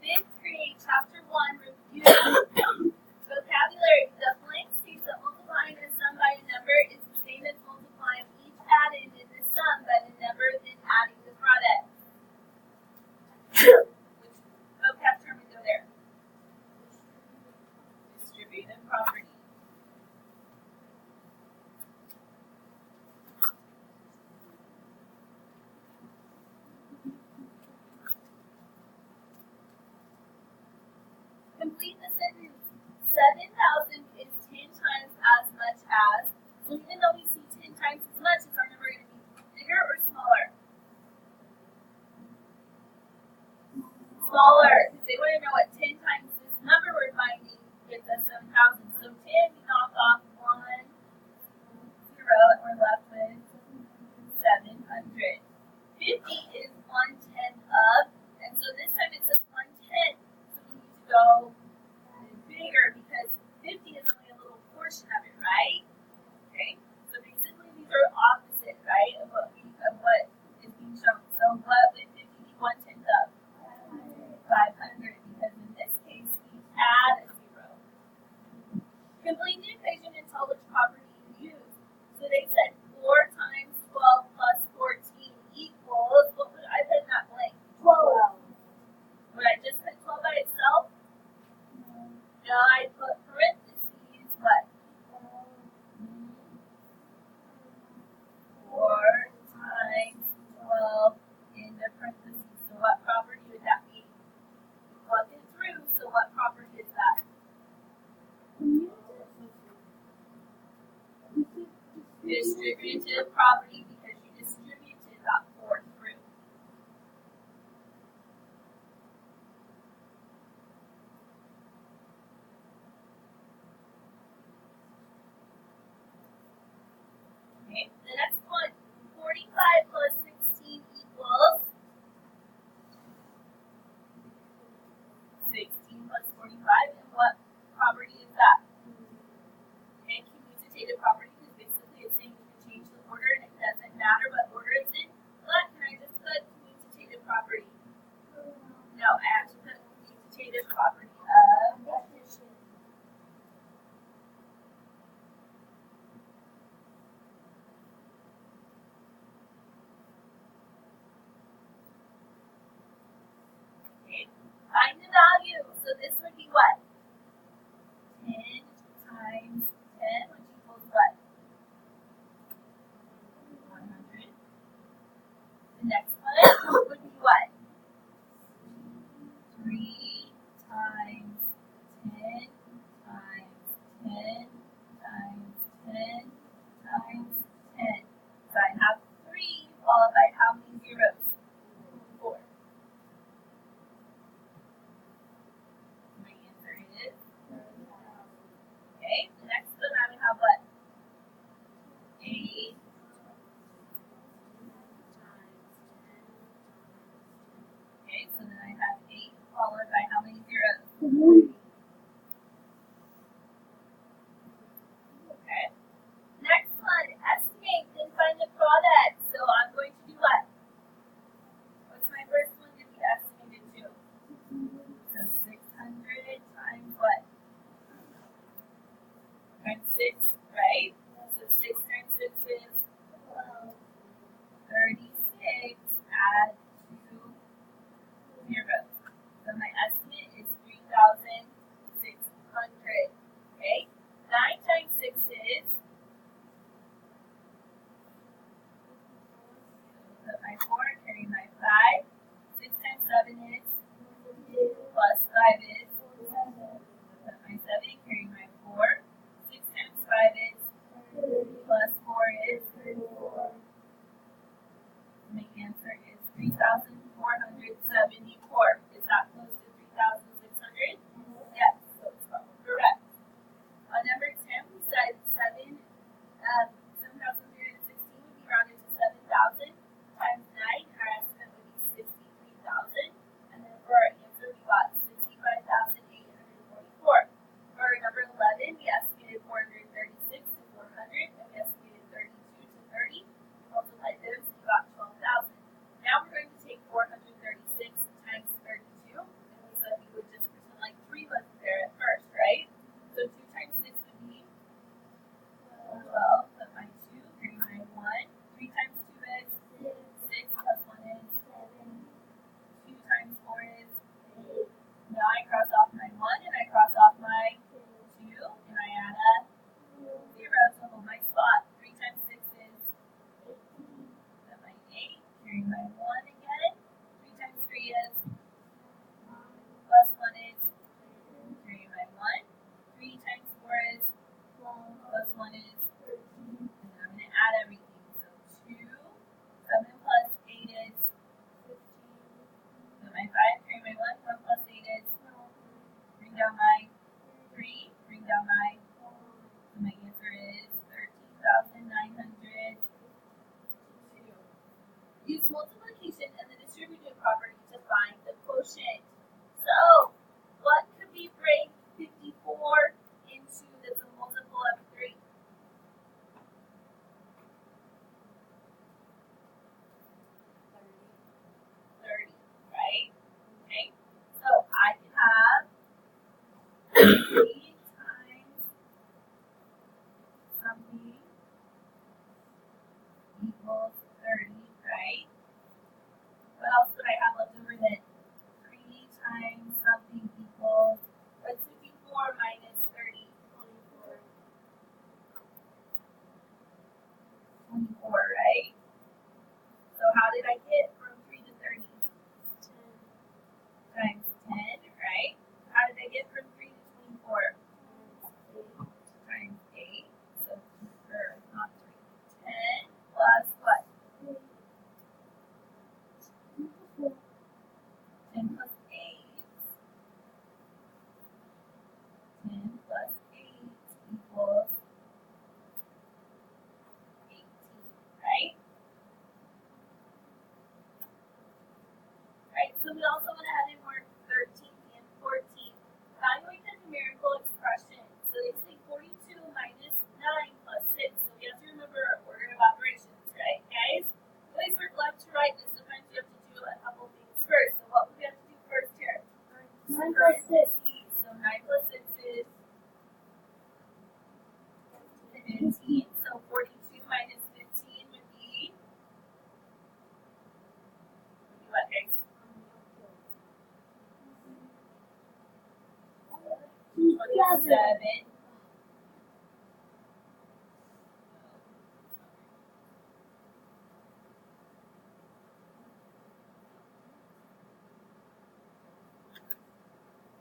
Fifth grade, chapter 1, review. Vocabulary. The blank states that multiplying a sum by a number is the same as multiplying each added in the sum by the number, then adding the product. Which vocab term would go there? Distributive property. Complete the sentence. 7,000 is 10 times as much as. So even though we see 10 times as much, is our number going to be bigger or smaller? Smaller. Because they want to know what 10 times this number we're finding gets us 7,000. So 10, we knock off 1, 0, and we're left with 700. 50 is 1/10 of, and so this time it says 1/10. So we need to go bigger because 50 is only a little portion of it, right? Okay. So basically these are opposite, right, of what is being shown. So what would 50 be 1/10 of? 500, because in this case we add a 0. Complete the equation and tell which property you use. So they said 4 times 12 plus 14 equals, what would I put in that blank? 12. Would I just put 12 by itself? No, I put parentheses, what? 4 times 12 in the parentheses. So what property would that be? Plug it through, so what property is that? Distributive property, because you distributed that 4 through. Okay, the next one, 45 plus 16 equals 16 plus 45, and what property is that? Okay, commutative property, because basically it's saying you can change the order and it doesn't matter what order it's in. But can I just put commutative property? No, I have to put commutative property of addition. Okay, find the value. So this would be what? 10 times 10, which equals what? 100. The next one would be what? 3 times 10 times 10 times 10 times 10. So I have 3 followed by how many zeros? 4. My answer is 30,000. Okay, the next one I would have what? 8 Okay, so then I have 8 followed by how many zeros? Okay. Next one, estimate, then find the product. So I'm going to do what? What's my first one to be estimated to? So 600 times what? Times 6, right? So 6 times 6 is 36. Add 2 zeros. So my estimate is 3,600. Okay? 9 times 6 is. Put my 4, carry my 5. 6 times 7 is. Plus 5 is. Put my 7, carry my 4. 6 times 5 is. Plus 4 is. My answer is 3,474. Is that close to 3,600? Yes, so it's correct. On number 10, we said 7,316 would be rounded to 7,000 times 9. Our estimate would be 63,000. And then for our answer, we got 65,000. parentheses, so 9 plus 6 is 15, so 42 minus 15 would be what, guys? 27.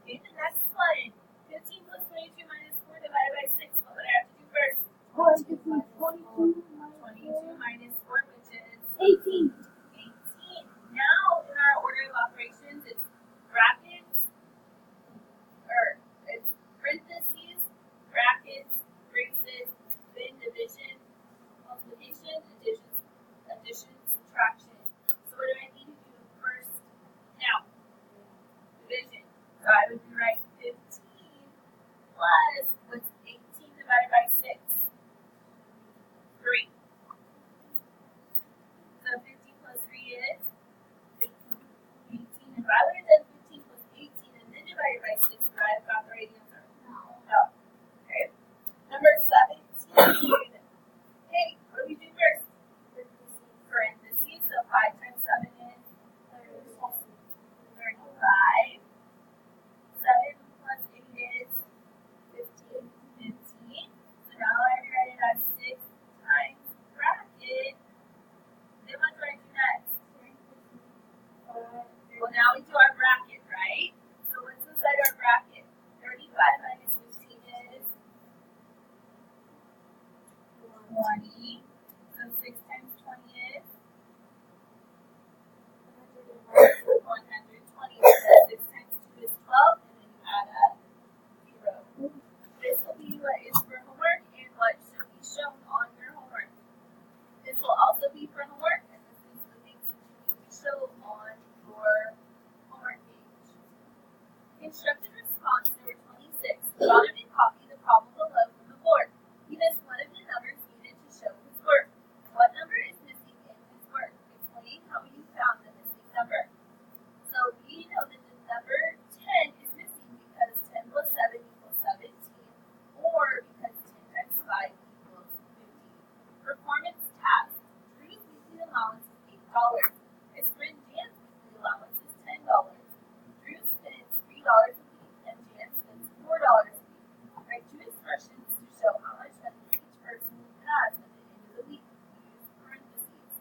Okay, the next one. 15 plus 22 minus 4 divided by 6. What would I have to do first? 22 22 minus 4, which is 18. 18. Now, in our order of operations, it's brackets, or it's parentheses, brackets, braces, then division, multiplication, addition, subtraction. So what do I need to do first? Now, division. So I would rewrite 15 plus what's 18 divided by 6? 3. So 15 plus 3 is 18. If I would have done 15 plus 18 and then divided by 6, would I have got the right answer? No. Okay. Number 17. Hey, what do we do first? Parentheses. So 5 times 7 is 35. 7 plus 8 is 15. 15. So now I rewrite it as 6 times bracket. Then what do I do next? Well, now we do our bracket, right? So what's inside our bracket? 35 minus 15 is 20. So 6 times 20 is 120. So 6 times 2 is 12, and then you add a 0. This will be what is for homework and what should be shown on your homework. This will also be for homework, and this is the things that you need to show on your homework page. Constructed response number 26. Donovan copied the problem below from the board. He missed one of the numbers needed to show his work. What number is missing in his work? Explain how you found the missing number. So we know that the number 10 is missing because 10 plus 7 equals 17, or because 10 times 5 equals 50. Performance task. Drew's weekly allowance is $8. His friend Jan's weekly allowance is $10. Drew spends $3 a week and Jan spends $4 a week. Write 2 expressions to show how much money each person has at the end of the week. Use parentheses.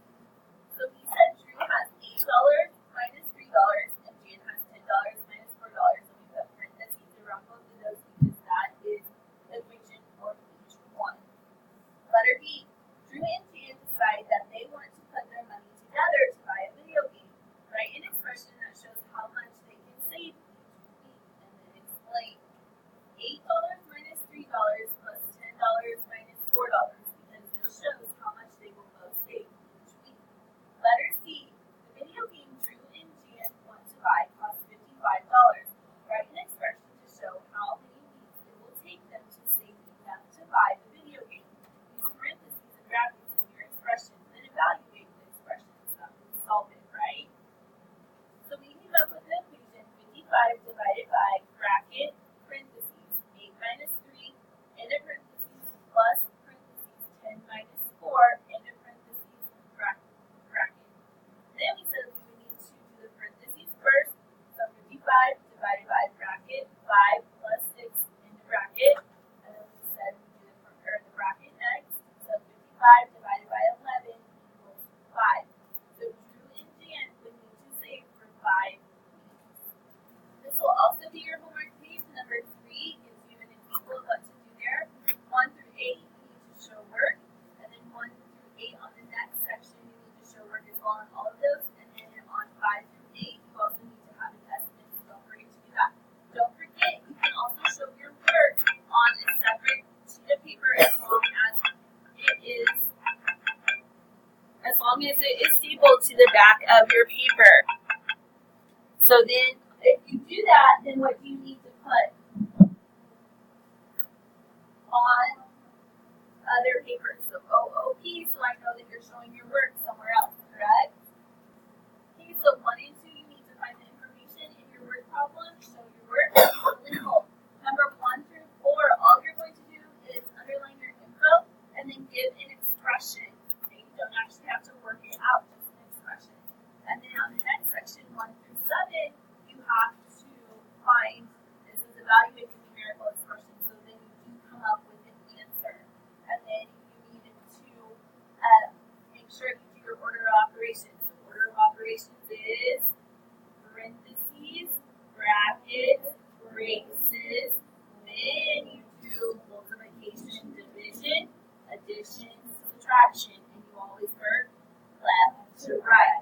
So we said Drew has $8 minus $3 and Jan has $10 minus $4, and we put parentheses around both of those because that is the equation for each one. Letter B. Drew and Jan decide that they want to put their money together to buy a video game. Write an expression that shows how much they can save each week and then explain. $8 minus $3 plus $10 minus $4 because this shows how much they will both save each week. Letter C. The video game Drew and Jan want to buy costs $55. Write an expression to show how many weeks it will take them to save enough to buy the video game. Use parentheses and brackets in your expression, then evaluate the expression so solve it, right? So we came up with the equation 55 divided by bracket, parentheses, 8 minus 3, end of parentheses, plus parentheses, 10 minus 4, end of parentheses, bracket. Then we said we would need to do the parentheses first. So 55 divided by bracket, 5 plus 6 into bracket. And then we said we do the bracket next. So 55 divided by 11 equals 5. So Drew and Jan would need to save for 5 weeks. This will also be your homework page. Number 3 gives you an example of what to do there. 1 through 8 you need to show work. And then 1 through 8 on the next section you need to show work as well on all of those. And then on 5 through 8 you also need to have an estimate, so don't forget to do that. Don't forget you can also show your work on a separate sheet of paper as long as it is stapled to the back of your paper. So then if you do that, then what do you need to put on other papers? So OOP, so I know that you're showing your work somewhere else, correct? Okay, so 1 and 2, you need to find the information in your word problem, show your work. addition, subtraction, and you always work left to right.